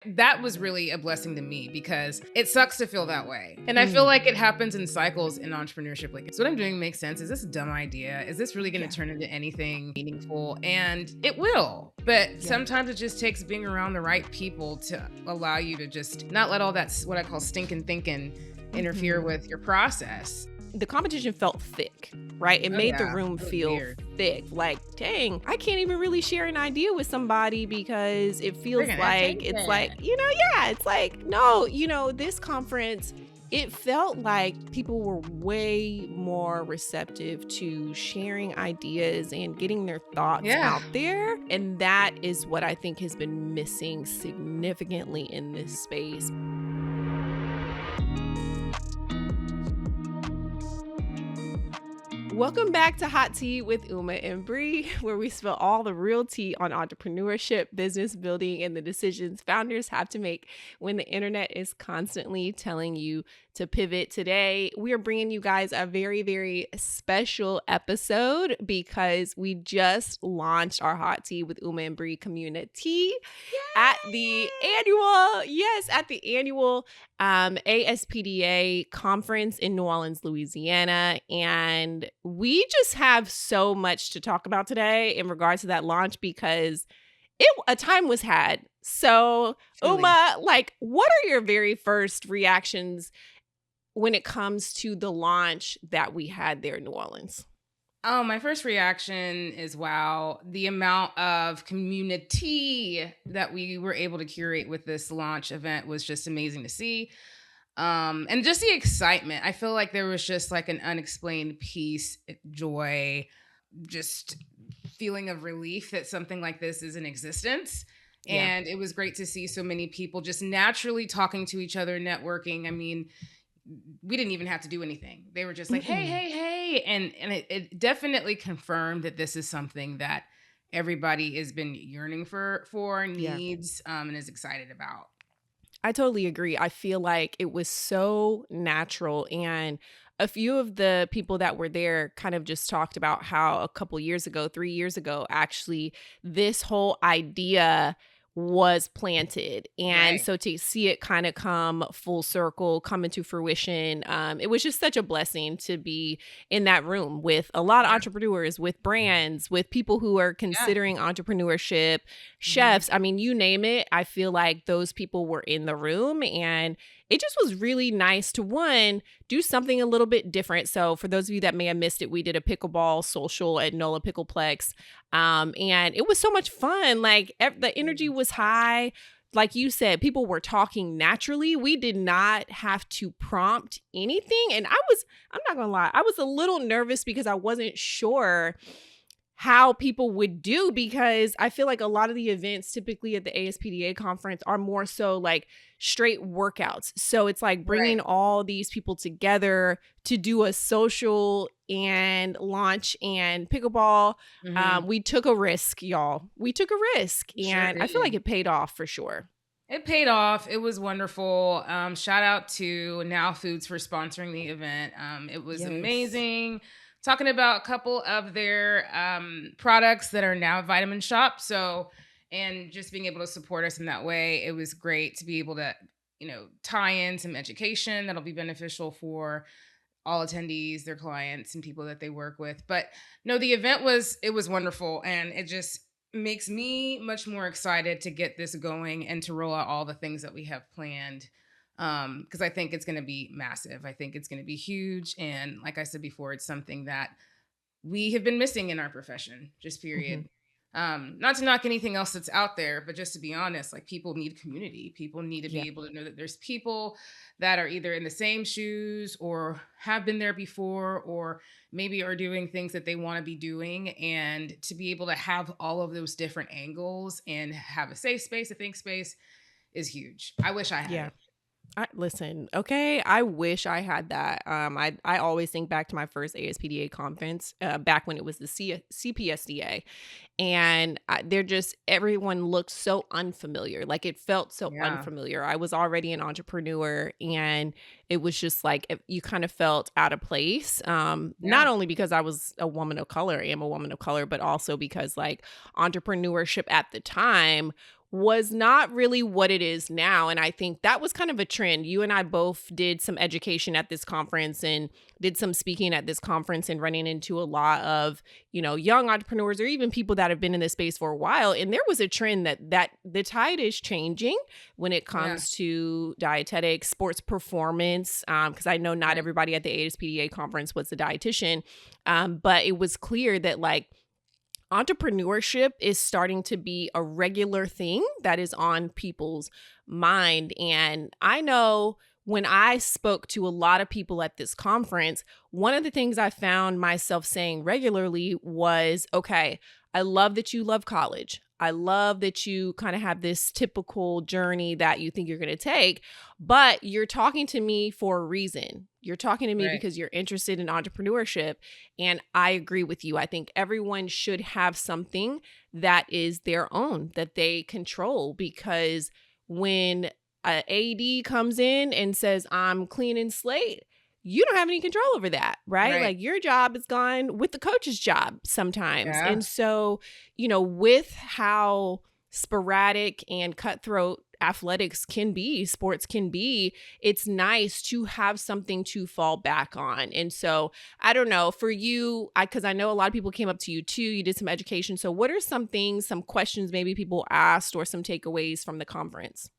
That was really a blessing to me because it sucks to feel that way. And I feel like it happens in cycles in entrepreneurship. Like, is what I'm doing make sense? Is this a dumb idea? Is this really going to turn into anything meaningful? And it will. But sometimes it just takes being around the right people to allow you to just not let all that, what I call stinking thinking, interfere with your process. The competition felt thick, right? It made the room feel weird. thick. Like, dang, I can't even really share an idea with somebody because it feels like, it's like, it's like, no, this conference, it felt like people were way more receptive to sharing ideas and getting their thoughts out there. And that is what I think has been missing significantly in this space. Welcome back to Hot Tea with Umo and Bri, where we spill all the real tea on entrepreneurship, business building, and the decisions founders have to make when the internet is constantly telling you to pivot. Today, we are bringing you guys a very, very special episode because we just launched our Hot Tea with Umo and Bri Community at the annual ASPDA Conference in New Orleans, Louisiana. And we just have so much to talk about today in regards to that launch because a time was had. So, Truly. Uma, what are your very first reactions when it comes to the launch that we had there in New Orleans? Oh, my first reaction is wow. The amount of community that we were able to curate with this launch event was just amazing to see. And just the excitement. I feel like there was just like an unexplained peace, joy, just feeling of relief that something like this is in existence. And it was great to see so many people just naturally talking to each other, networking. I mean, we didn't even have to do anything. They were just like, hey. And it definitely confirmed that this is something that everybody has been yearning for needs, and is excited about. I totally agree. I feel like it was so natural. And a few of the people that were there kind of just talked about how a couple years ago, 3 years ago, actually, this whole idea was planted. And so to see it kind of come full circle, come into fruition, it was just such a blessing to be in that room with a lot of entrepreneurs, with brands, with people who are considering entrepreneurship, chefs. I mean, you name it. I feel like those people were in the room, and it just was really nice to, one, do something a little bit different. So for those of you that may have missed it, we did a pickleball social at NOLA Pickleplex. And it was so much fun. Like the energy was high. Like you said, people were talking naturally. We did not have to prompt anything. And I'm not going to lie, I was a little nervous because I wasn't sure how people would do, because I feel like a lot of the events typically at the ASPDA conference are more so like straight workouts. So it's like bringing all these people together to do a social and launch and pickleball. We took a risk, y'all. We took a risk, and I feel like it paid off for sure. It paid off. It was wonderful. Shout out to Now Foods for sponsoring the event. It was amazing. Talking about a couple of their products that are now Vitamin Shop. So, and just being able to support us in that way, it was great to be able to, tie in some education that'll be beneficial for all attendees, their clients, and people that they work with. But no, the event was wonderful, and it just makes me much more excited to get this going and to roll out all the things that we have planned. Because I think it's going to be massive. I think it's going to be huge. And like I said before, it's something that we have been missing in our profession, just period. Not to knock anything else that's out there, but just to be honest, like, people need community. People need to be able to know that there's people that are either in the same shoes or have been there before, or maybe are doing things that they want to be doing. And to be able to have all of those different angles and have a safe space, a think space, is huge. I wish I had it. Listen, okay, I wish I had that. I always think back to my first ASPDA conference, back when it was the CPSDA, and everyone looked so unfamiliar. Like, it felt so unfamiliar. I was already an entrepreneur, and it was just like you kind of felt out of place. Not only because I was a woman of color, I am a woman of color, but also because like entrepreneurship at the time was not really what it is now. And I think that was kind of a trend. You and I both did some education at this conference and did some speaking at this conference and running into a lot of, young entrepreneurs or even people that have been in this space for a while. And there was a trend that the tide is changing when it Yeah. comes to dietetics, sports performance, because I know not Right. everybody at the ASPDA conference was a dietitian, but it was clear that like entrepreneurship is starting to be a regular thing that is on people's mind. And I know when I spoke to a lot of people at this conference, one of the things I found myself saying regularly was, okay, I love that you love college. I love that you kind of have this typical journey that you think you're going to take, but you're talking to me for a reason. You're talking to me Right. because you're interested in entrepreneurship. And I agree with you. I think everyone should have something that is their own, that they control, because when a AD comes in and says, I'm cleaning slate, you don't have any control over that, right? Right. Like your job is gone with the coach's job sometimes. Yeah. And so, with how sporadic and cutthroat athletics can be, sports can be, it's nice to have something to fall back on. And so, I don't know, for you, because I know a lot of people came up to you too, you did some education. So, what are some things, some questions maybe people asked or some takeaways from the conference?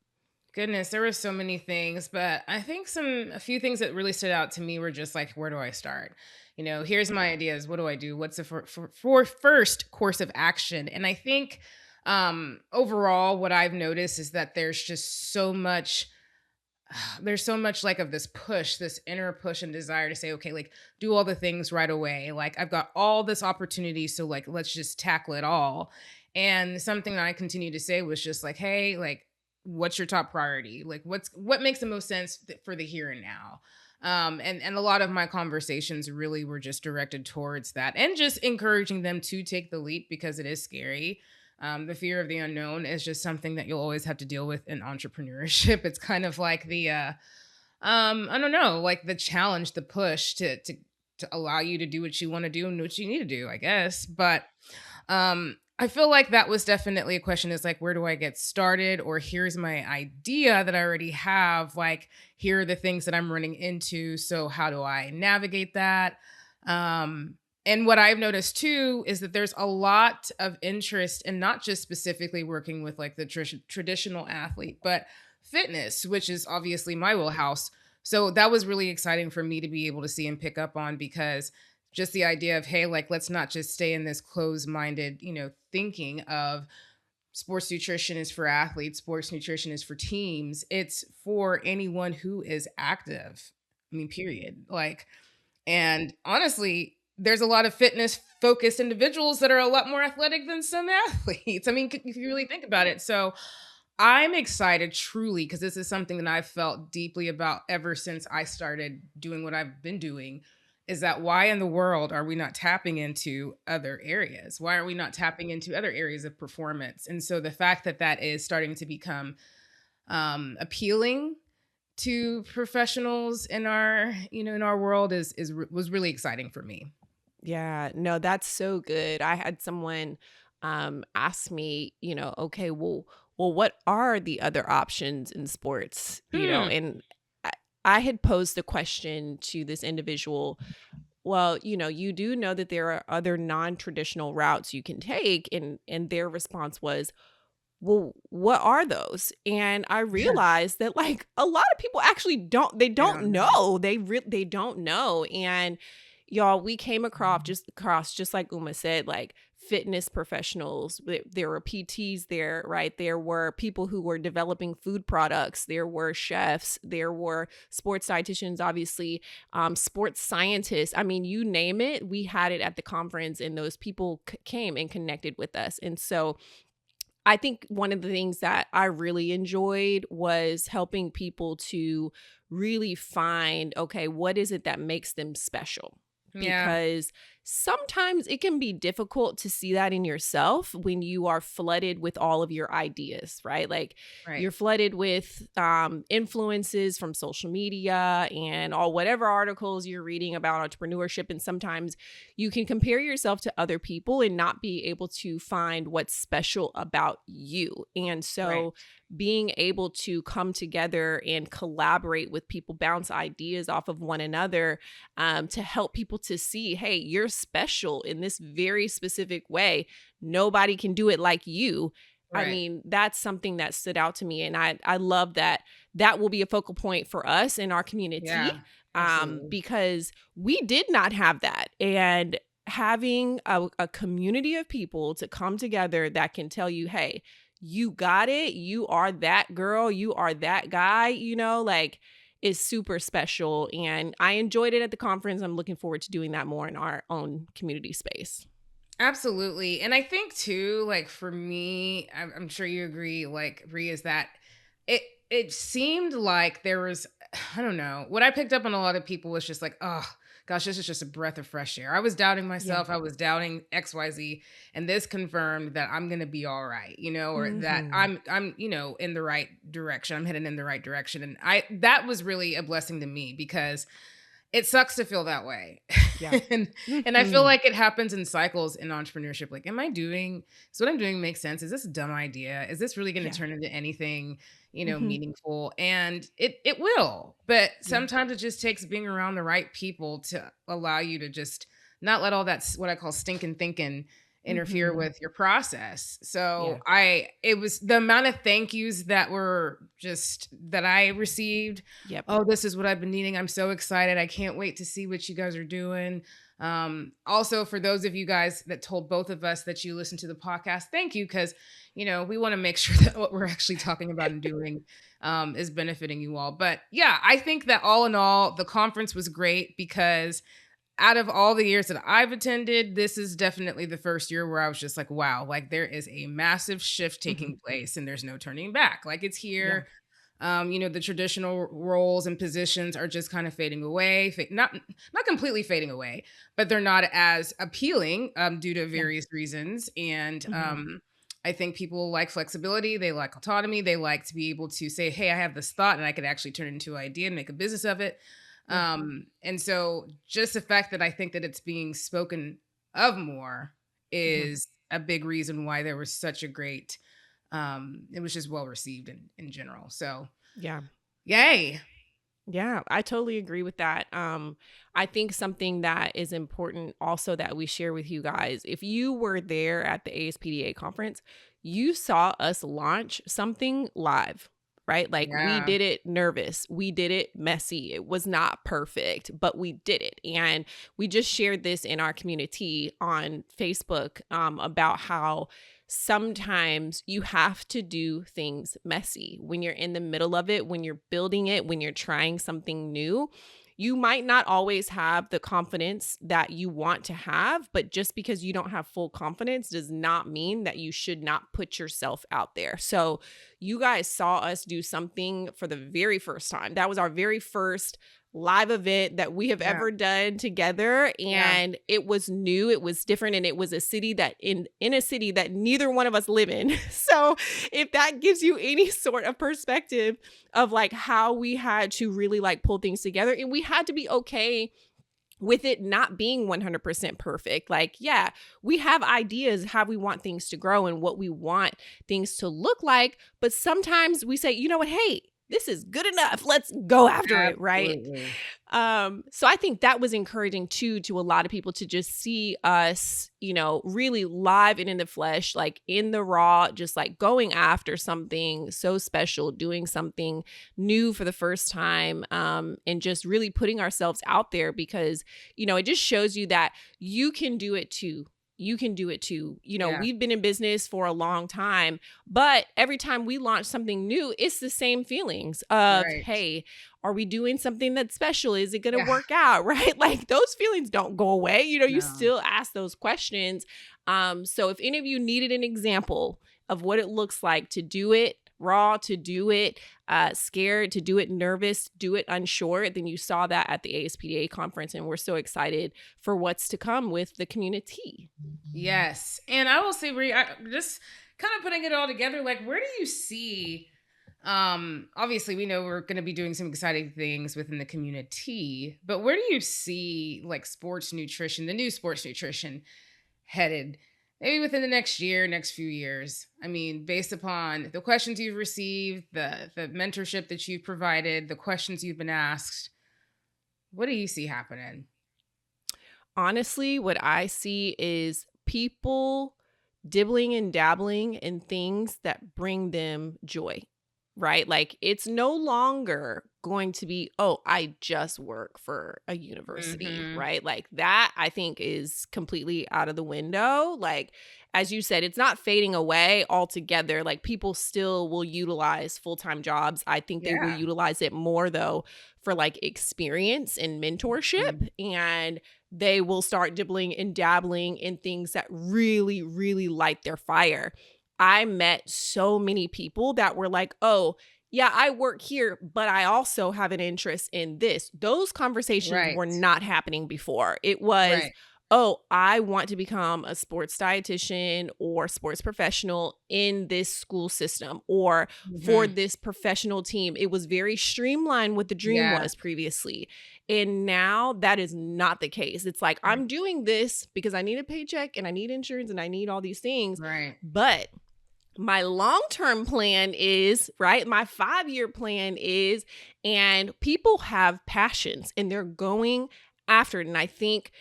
Goodness, there were so many things, but I think a few things that really stood out to me were just like, where do I start? Here's my ideas. What do I do? What's the for first course of action? And I think overall, what I've noticed is that there's so much like of this push, this inner push and desire to say, okay, like do all the things right away. Like I've got all this opportunity, so like let's just tackle it all. And something that I continue to say was just like, hey, like what's your top priority? Like what makes the most sense for the here and now? And a lot of my conversations really were just directed towards that and just encouraging them to take the leap because it is scary. The fear of the unknown is just something that you'll always have to deal with in entrepreneurship. It's kind of like I don't know, like the challenge, the push to allow you to do what you want to do and what you need to do, I guess. But I feel like that was definitely a question, is like, where do I get started? Or here's my idea that I already have. Like, here are the things that I'm running into. So how do I navigate that? And what I've noticed too is that there's a lot of interest in not just specifically working with like the traditional athlete, but fitness, which is obviously my wheelhouse. So that was really exciting for me to be able to see and pick up on, because just the idea of, hey, like, let's not just stay in this closed-minded, thinking of sports nutrition is for athletes, sports nutrition is for teams. It's for anyone who is active. I mean, period. Like, and honestly, there's a lot of fitness focused individuals that are a lot more athletic than some athletes. I mean, if you really think about it. So I'm excited truly, because this is something that I've felt deeply about ever since I started doing what I've been doing, is that why in the world are we not tapping into other areas? Why are we not tapping into other areas of performance? And so the fact that that is starting to become appealing to professionals in our world was really exciting for me. Yeah, no, that's so good. I had someone ask me, okay, well, what are the other options in sports? Hmm. And I had posed the question to this individual. Well, you do know that there are other non-traditional routes you can take, and their response was, well, what are those? And I realized that like a lot of people actually I don't don't know. know. They don't know. And y'all, we came across just like Uma said, like fitness professionals. There were PTs there, right? There were people who were developing food products. There were chefs. There were sports dietitians, obviously, sports scientists. I mean, you name it, we had it at the conference, and those people came and connected with us. And so I think one of the things that I really enjoyed was helping people to really find, okay, what is it that makes them special? Yeah. Because sometimes it can be difficult to see that in yourself when you are flooded with all of your ideas, right? Like Right. you're flooded with influences from social media and all whatever articles you're reading about entrepreneurship. And sometimes you can compare yourself to other people and not be able to find what's special about you. And Right. so being able to come together and collaborate with people, bounce ideas off of one another, to help people to see, hey, you're special in this very specific way. Nobody can do it like you. I Right. mean, that's something that stood out to me. And I love that that will be a focal point for us in our community, Yeah. Absolutely. because we did not have that. And having a community of people to come together that can tell you, hey, you got it. You are that girl. You are that guy, like, is super special. And I enjoyed it at the conference. I'm looking forward to doing that more in our own community space. Absolutely. And I think too, like for me, I'm sure you agree, like Bri, is that it seemed like there was, I don't know, what I picked up on a lot of people was just like, oh gosh, this is just a breath of fresh air. I was doubting Yeah. myself. I was doubting XYZ. And this confirmed that I'm gonna be all right, or that Hmm. I'm, in the right direction. I'm heading in the right direction. And that was really a blessing to me because it sucks to feel that way. Yeah. And I feel Hmm. like it happens in cycles in entrepreneurship. Like, is what I'm doing make sense? Is this a dumb idea? Is this really going to Yeah. turn into anything, Hmm. meaningful? And it will. But Yeah. sometimes it just takes being around the right people to allow you to just not let all that what I call stinking thinking interfere Hmm. with your process. So Yeah. it was the amount of thank yous that I received. Yep. Oh, this is what I've been needing. I'm so excited. I can't wait to see what you guys are doing. Also, for those of you guys that told both of us that you listen to the podcast, thank you, because we want to make sure that what we're actually talking about and doing is benefiting you all. But yeah, I think that all in all, the conference was great because out of all the years that I've attended, this is definitely the first year where I was just like, wow, like there is a massive shift Hmm. taking place and there's no turning back. Like it's Yeah. here. The traditional roles and positions are just kind of fading away, not completely fading away, but they're not as appealing due to Yeah. various reasons. And Hmm. I think people like flexibility, they like autonomy, they like to be able to say, "Hey, I have this thought, and I could actually turn it into an idea and make a business of it." Yeah. And so, just the fact that I think that it's being spoken of more Hmm. is a big reason why there was such a great it was just well received in general. So Yeah. yay. Yeah, I totally agree with that. I think something that is important also that we share with you guys, if you were there at the ASPDA conference, you saw us launch something live, right? Like we Yeah. did it nervous, we did it messy. It was not perfect, but we did it. And we just shared this in our community on Facebook, about how sometimes you have to do things messy when you're in the middle of it, when you're building it, when you're trying something new. You might not always have the confidence that you want to have, but just because you don't have full confidence does not mean that you should not put yourself out there. So, you guys saw us do something for the very first time. That was our very first live event that we have Yeah. ever done together, Yeah. and it was new, it was different, and it was a city that in a city that neither one of us live in. So if that gives you any sort of perspective of like how we had to really like pull things together, and we had to be okay with it not being 100% perfect. Like, yeah, we have ideas how we want things to grow and what we want things to look like, but sometimes we say, you know what, hey, this is good enough. Let's go after it, right? Absolutely. So I think that was encouraging too to a lot of people to just see us, really live and in the flesh, like in the raw, just like going after something so special, doing something new for the first time, and just really putting ourselves out there because, it just shows you that you can do it too. You can do it too. Yeah. We've been in business for a long time, but every time we launch something new, it's the same feelings of, Right. hey, are we doing something that's special? Is it going to Yeah. work out? Right? Like those feelings don't go away. You No. still ask those questions. So if any of you needed an example of what it looks like to do it raw, to do it scared, to do it nervous, do it unsure. Then you saw that at the ASPDA conference, and we're so excited for what's to come with the community. Yes. And I will say, Bri, just kind of putting it all together, like, where do you see, obviously we know we're going to be doing some exciting things within the community, but where do you see like sports nutrition, the new sports nutrition headed maybe within the next year, next few years? I mean, based upon the questions you've received, the mentorship that you've provided, the questions you've been asked, what do you see happening? Honestly, what I see is people dibbling and dabbling in things that bring them joy, right? Like it's no longer going to be, oh, I just work for a university, Mm-hmm. right? Like that, I think is completely out of the window. Like, as you said, it's not fading away altogether. Like people still will utilize full-time jobs. I think they will Yeah. utilize it more though for like experience and mentorship. And they will start dibbling and dabbling in things that really, really light their fire. I met so many people that were like, oh, yeah, I work here, but I also have an interest in this. Those conversations Right. were not happening before. It was, Right. oh, I want to become a sports dietitian or sports professional in this school system or for Mm-hmm. this professional team. It was very streamlined what the dream Yeah. was previously. And now that is not the case. It's like, Right. I'm doing this because I need a paycheck and I need insurance and I need all these things. Right. But my long-term plan is, right? My 5-year plan is, and people have passions and they're going after it. And I think,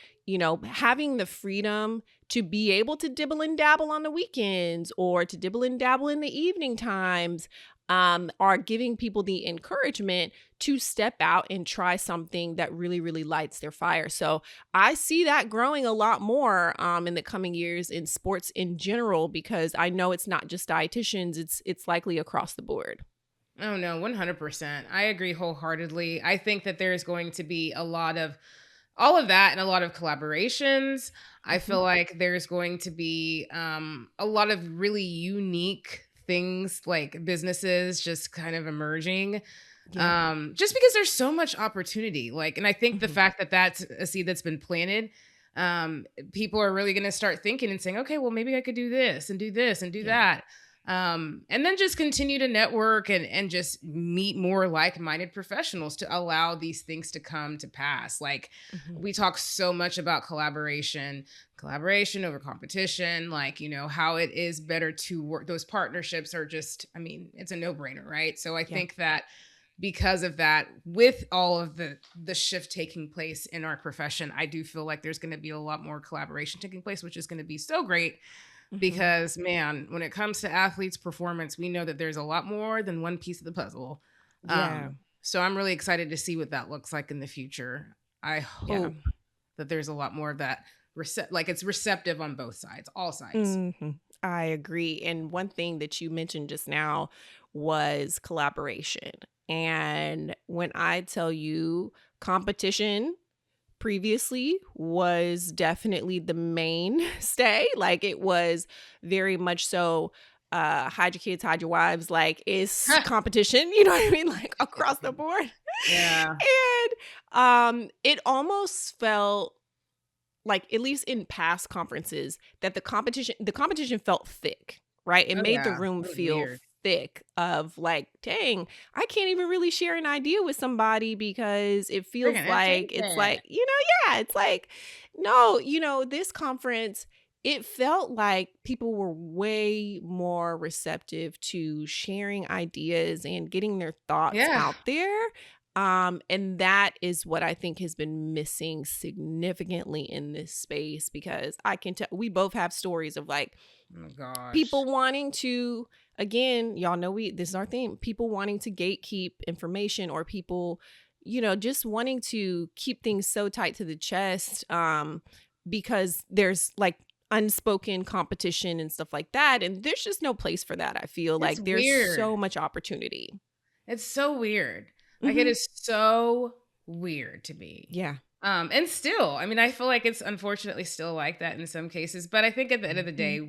having the freedom to be able to dibble and dabble on the weekends or to dibble and dabble in the evening times are giving people the encouragement to step out and try something that really, really lights their fire. So I see that growing a lot more in the coming years in sports in general, because I know it's not just dietitians, it's likely across the board. Oh no, 100%. I agree wholeheartedly. I think that there's going to be a lot of all of that and a lot of collaborations. I Mhm. feel like there's going to be a lot of really unique things, like businesses just kind of emerging, Yeah. just because there's so much opportunity. Like, and I think the Mhm. fact that that's a seed that's been planted, people are really going to start thinking and saying, okay, well, maybe I could do this and do this and do Yeah. that. And then just continue to network and just meet more like-minded professionals to allow these things to come to pass. Like, Mhm. we talk so much about collaboration over competition, like, how it is better to work. Those partnerships are just, I mean, it's a no-brainer, right? So I Yeah. think that because of that, with all of the shift taking place in our profession, I do feel like there's going to be a lot more collaboration taking place, which is going to be so great. Mhm. Because, man, when it comes to athletes' performance, we know that there's a lot more than one piece of the puzzle. Yeah. So I'm really excited to see what that looks like in the future. I Yeah. hope that there's a lot more of that, like it's receptive on both sides, all sides. I agree. And one thing that you mentioned just now was collaboration. And when I tell you competition previously was definitely the mainstay, like it was very much so hide your kids, hide your wives, like it's competition, you know what I mean? Like across the board. Yeah. And it almost felt like, at least in past conferences, that the competition felt thick, right? It Oh, made the yeah. room It was feel weird. thick of like, dang, I can't even really share an idea with somebody because it They're feels gonna take like it's that. like, yeah, it's like, no, this conference, it felt like people were way more receptive to sharing ideas and getting their thoughts Yeah. out there. And that is what I think has been missing significantly in this space, because I can tell we both have stories of like Oh my gosh. people wanting to, again, y'all know this is our theme, people wanting to gatekeep information, or people, just wanting to keep things so tight to the chest, because there's like unspoken competition and stuff like that. And there's just no place for that. I feel It's like there's weird. so much opportunity. It's so weird. Like, it Hmm. is so weird to me. Yeah. And still, I mean, I feel like it's unfortunately still like that in some cases, but I think at the end of the Mhm. day,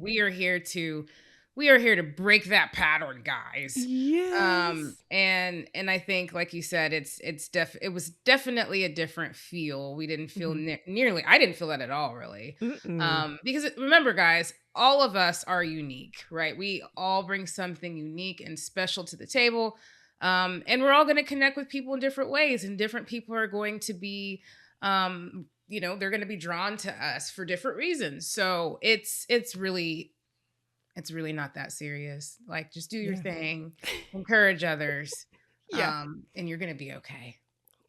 we are here to break that pattern, guys. Yes. And I think, like you said, it was definitely a different feel. We didn't feel Mhm. nearly. I didn't feel that at all, really. Mm-mm. Because remember, guys, all of us are unique, right? We all bring something unique and special to the table. And we're all going to connect with people in different ways, and different people are going to be, they're going to be drawn to us for different reasons. So it's really not that serious. Like, just do your Yeah. thing, encourage others, Yeah. and you're gonna be okay.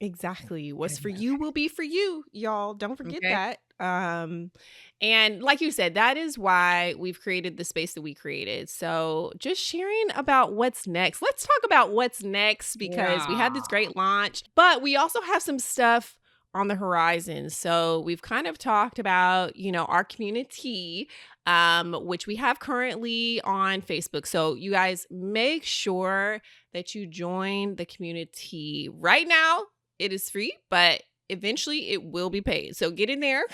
Exactly. Gonna What's for be you will be for you, y'all. Don't okay. forget Okay. that. And like you said, that is why we've created the space that we created. So just sharing about what's next. Let's talk about what's next because we had Yeah. this great launch, but we also have some stuff on the horizon. So we've kind of talked about, our community, which we have currently on Facebook. So you guys make sure that you join the community right now. It is free, but eventually it will be paid. So get in there.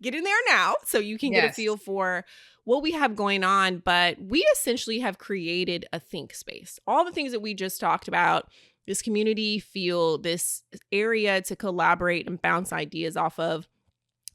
Get in there now so you can get a Yes. feel for what we have going on. But we essentially have created a think space. All the things that we just talked about, this community feel, this area to collaborate and bounce ideas off of.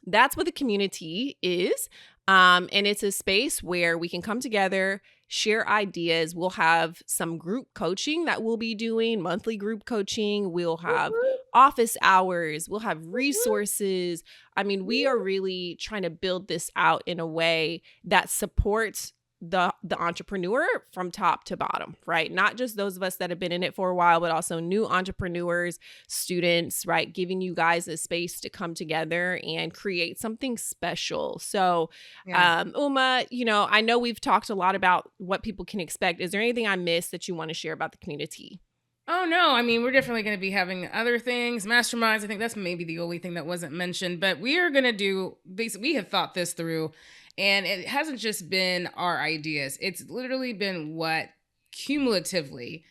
That's what the community is. And it's a space where we can come together, share ideas. We'll have some group coaching that we'll be doing, monthly group coaching. We'll Whoop, have whoop, office hours. We'll have whoop, whoop, resources. I mean, we are whoop. really trying to build this out in a way that supports the entrepreneur from top to bottom, right? Not just those of us that have been in it for a while, but also new entrepreneurs, students, right? Giving you guys a space to come together and create something special. So, Yeah. Uma, I know we've talked a lot about what people can expect. Is there anything I missed that you want to share about the community? Oh no, I mean, we're definitely going to be having other things, masterminds. I think that's maybe the only thing that wasn't mentioned, but we are going to do basically, we have thought this through, and it hasn't just been our ideas. It's literally been what cumulatively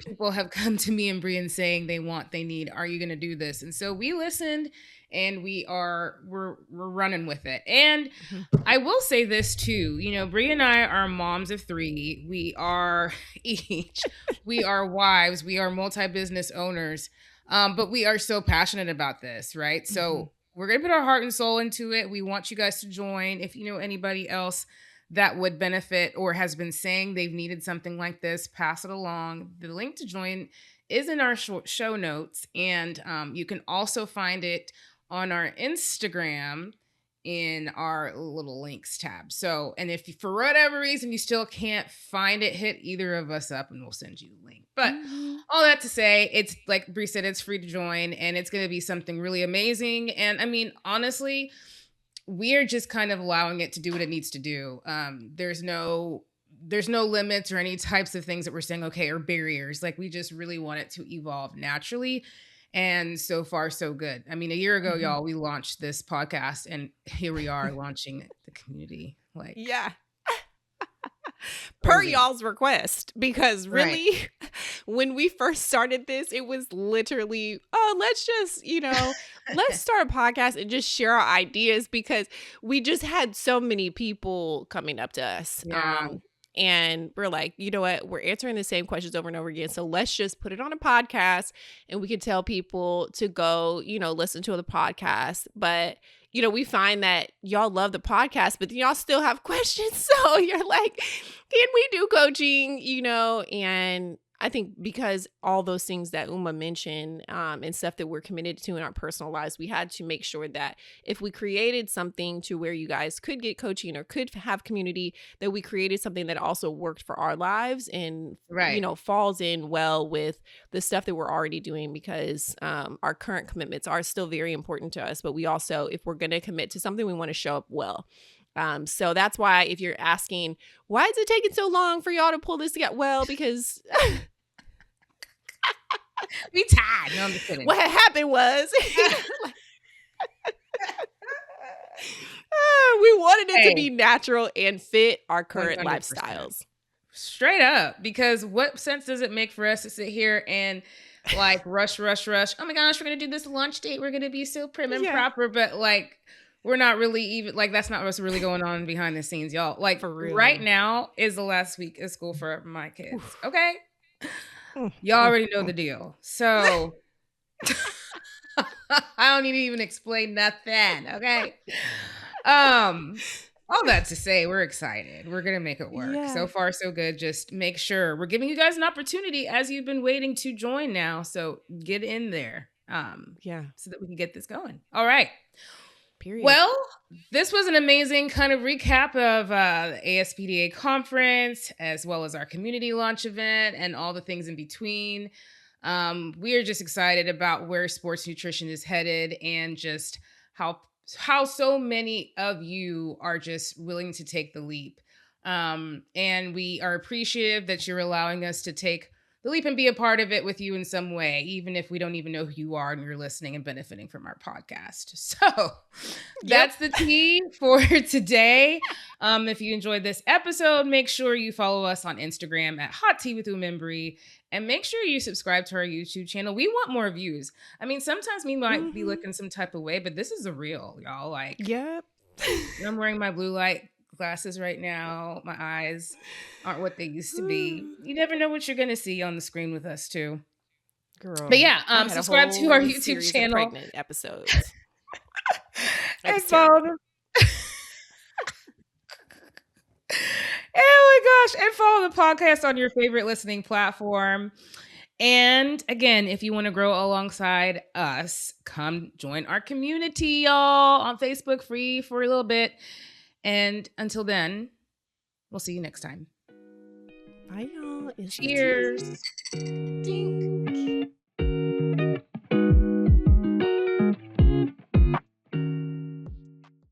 people have come to me and Brian saying they need, are you going to do this? And so we listened, and we're running with it. And Mhm. I will say this too, Brie and I are moms of three. We are we are wives, we are multi-business owners. But we are so passionate about this, right? Mhm. So we're gonna put our heart and soul into it. We want you guys to join. If you know anybody else that would benefit or has been saying they've needed something like this, pass it along. The link to join is in our show notes, and you can also find it on our Instagram in our little links tab. So, and if for whatever reason you still can't find it, hit either of us up and we'll send you the link. But Mhm. all that to say, it's like Bree said, it's free to join, and it's going to be something really amazing. And I mean, honestly, we are just kind of allowing it to do what it needs to do. There's no limits or any types of things that we're saying, okay, or barriers. Like, we just really want it to evolve naturally. And so far, so good. I mean, a year ago, Mhm. y'all, we launched this podcast, and here we are launching the community. Like, Yeah. Per crazy. y'all's request, because Right. really when we first started this, it was literally, oh, let's just, let's start a podcast and just share our ideas, because we just had so many people coming up to us. Yeah. And we're like, you know what? We're answering the same questions over and over again. So let's just put it on a podcast, and we can tell people to go, listen to the podcast. But we find that y'all love the podcast, but y'all still have questions. So you're like, can we do coaching? And I think because all those things that Uma mentioned, and stuff that we're committed to in our personal lives, we had to make sure that if we created something to where you guys could get coaching or could have community, that we created something that also worked for our lives and, Right. falls in well with the stuff that we're already doing, because our current commitments are still very important to us. But we also, if we're going to commit to something, we want to show up well. So that's why, if you're asking, why is it taking so long for y'all to pull this together? Well, because We tied. No, I'm just kidding. what had happened was we wanted it to be Hey, natural and fit our current 100%. lifestyles. Straight up, because what sense does it make for us to sit here and like rush? Oh my gosh, we're gonna do this launch date. We're gonna be so prim and Yeah. proper, but like we're not really even like that's not what's really going on behind the scenes, y'all. Like For right real. now is the last week of school for my kids. Oof. Okay. Mm, Y'all mm, already know mm. the deal. So I don't need to even explain nothing. Okay. Um, all that to say, we're excited. We're gonna make it work. So Yeah. far, so good. Just make sure we're giving you guys an opportunity as you've been waiting to join now. So get in there. Yeah. So that we can get this going. All right. Period. Well, this was an amazing kind of recap of the ASPDA conference, as well as our community launch event and all the things in between. We are just excited about where sports nutrition is headed and just how so many of you are just willing to take the leap. And we are appreciative that you're allowing us to take the leap and be a part of it with you in some way, even if we don't even know who you are and you're listening and benefiting from our podcast. So Yep. that's the tea for today. If you enjoyed this episode, make sure you follow us on Instagram at Hot Tea with Umo and Bri, and make sure you subscribe to our YouTube channel. We want more views. I mean, sometimes we might be looking some type of way, but this is a real, y'all. Like, Yep. I'm wearing my blue light glasses right now. My eyes aren't what they used to be. You never know what you're gonna see on the screen with us too. But Girl, yeah, I had a subscribe to our whole YouTube series of channel pregnant episodes. It and was follow terrible. the oh my gosh, and follow the podcast on your favorite listening platform. And again, if you want to grow alongside us, come join our community, y'all, on Facebook, free for a little bit. And until then, we'll see you next time. Bye, y'all. It's Cheers. tea. Dink.